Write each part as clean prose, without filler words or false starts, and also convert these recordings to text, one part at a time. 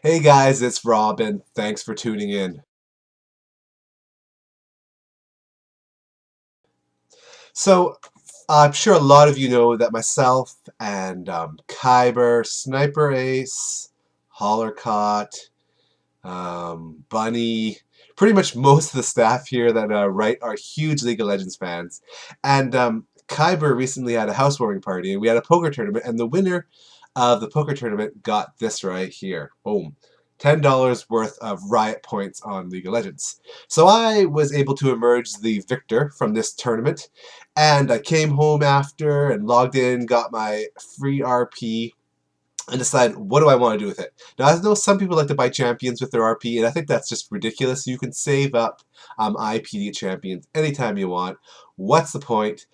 Hey guys, it's Robin. Thanks for tuning in. So, I'm sure a lot of you know that myself and Kyber, Sniper Ace, Hollercott, Bunny, pretty much most of the staff here that write are huge League of Legends fans. And Kyber recently had a housewarming party, and we had a poker tournament, and the winner of the poker tournament got this right here. Boom. $10 worth of Riot points on League of Legends. So I was able to emerge the victor from this tournament, and I came home after and logged in, got my free RP, and decide what do I want to do with it. Now I know some people like to buy champions with their RP, and I think that's just ridiculous. You can save up IP to get champions anytime you want. What's the point?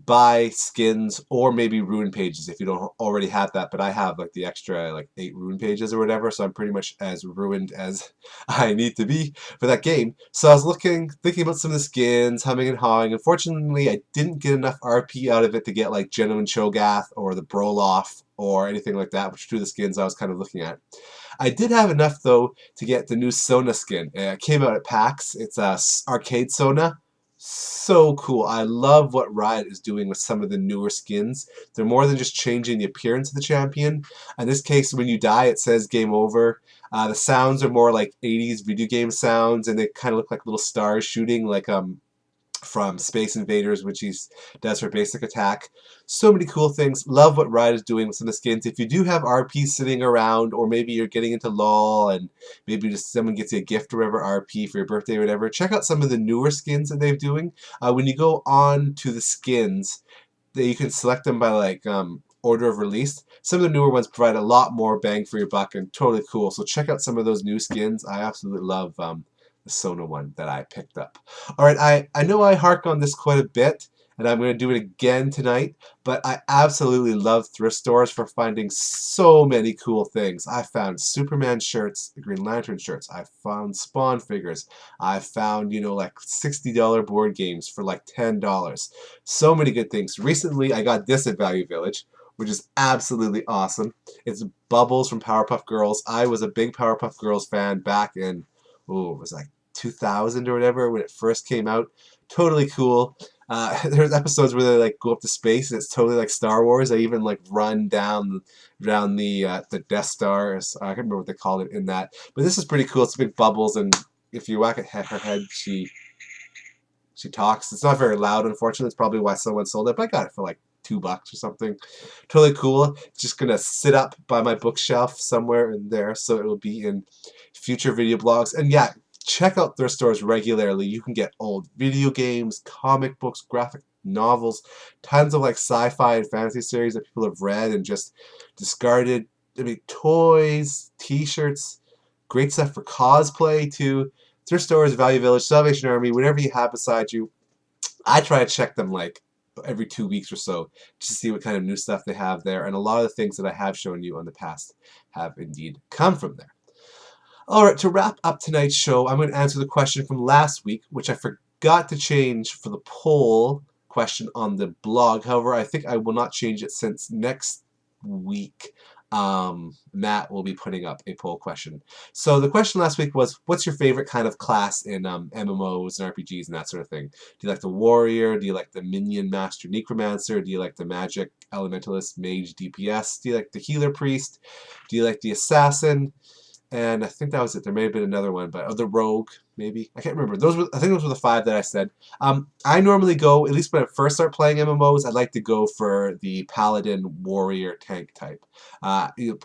Buy skins or maybe rune pages if you don't already have that, but I have like the extra like 8 rune pages or whatever, so I'm pretty much as ruined as I need to be for that game. So I was thinking about some of the skins, humming and hawing. Unfortunately, I didn't get enough RP out of it to get like Genuine Cho'Gath or the Broloff or anything like that, which are two of the skins I was kind of looking at. I did have enough though to get the new Sona skin. It came out at PAX. It's a arcade Sona. So cool. I love what Riot is doing with some of the newer skins. They're more than just changing the appearance of the champion. In this case, when you die, it says game over. The sounds are more like 80s video game sounds, and they kind of look like little stars shooting, like from Space Invaders, which he does for basic attack. So many cool things. Love what Riot is doing with some of the skins. If you do have RP sitting around, or maybe you're getting into LoL and maybe just someone gets you a gift or whatever, RP for your birthday or whatever, check out some of the newer skins that they're doing. When you go on to the skins, you can select them by like order of release. Some of the newer ones provide a lot more bang for your buck and totally cool. So check out some of those new skins. I absolutely love the Sona one that I picked up. Alright, I know I hark on this quite a bit, and I'm going to do it again tonight, but I absolutely love thrift stores for finding so many cool things. I found Superman shirts, Green Lantern shirts, I found Spawn figures, I found, you know, like $60 board games for like $10. So many good things. Recently, I got this at Value Village, which is absolutely awesome. It's Bubbles from Powerpuff Girls. I was a big Powerpuff Girls fan back in, oh, it was like 2000 or whatever when it first came out. Totally cool. There's episodes where they like go up to space and it's totally like Star Wars. They even like run down the Death Stars. I can't remember what they called it in that, but this is pretty cool. It's big Bubbles, and if you whack at her head, she talks. It's not very loud, unfortunately. It's probably why someone sold it, but I got it for like $2 or something. Totally cool. It's just gonna sit up by my bookshelf somewhere in there, so it'll be in future video blogs. And yeah, check out thrift stores regularly. You can get old video games, comic books, graphic novels, tons of like sci-fi and fantasy series that people have read and just discarded. I mean, toys, t-shirts, great stuff for cosplay too. Thrift stores, Value Village, Salvation Army, whatever you have beside you. I try to check them like every 2 weeks or so just to see what kind of new stuff they have there. And a lot of the things that I have shown you in the past have indeed come from there. Alright, to wrap up tonight's show, I'm going to answer the question from last week, which I forgot to change for the poll question on the blog. However, I think I will not change it since next week Matt will be putting up a poll question. So the question last week was, what's your favorite kind of class in MMOs and RPGs and that sort of thing? Do you like the warrior? Do you like the minion master necromancer? Do you like the magic elementalist mage DPS? Do you like the healer priest? Do you like the assassin? And I think that was it. There may have been another one, but the rogue, maybe. I can't remember. I think those were the 5 that I said. I normally go, at least when I first start playing MMOs, I'd like to go for the paladin warrior tank type.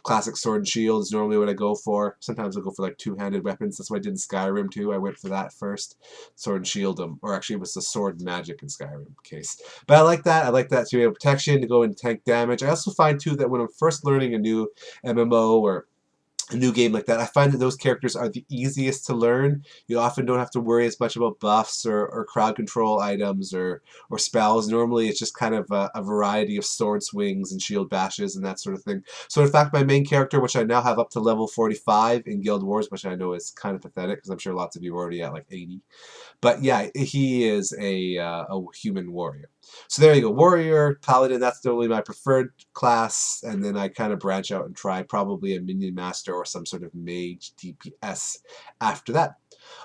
Classic sword and shield is normally what I go for. Sometimes I'll go for like 2-handed weapons. That's what I did in Skyrim too. I went for that first. Sword and shield, or actually it was the sword and magic in Skyrim case. But I like that. I like that to be able to protection, to go and tank damage. I also find too that when I'm first learning a new MMO or a new game like that, I find that those characters are the easiest to learn. You often don't have to worry as much about buffs or crowd control items or spells. Normally it's just kind of a variety of sword swings and shield bashes and that sort of thing. So in fact, my main character, which I now have up to level 45 in Guild Wars, which I know is kind of pathetic because I'm sure lots of you are already at like 80. But yeah, he is a human warrior. So there you go. Warrior, Paladin, that's totally my preferred class. And then I kind of branch out and try probably a Minion Master or some sort of Mage DPS after that.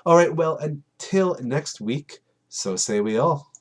All right, well, until next week, so say we all.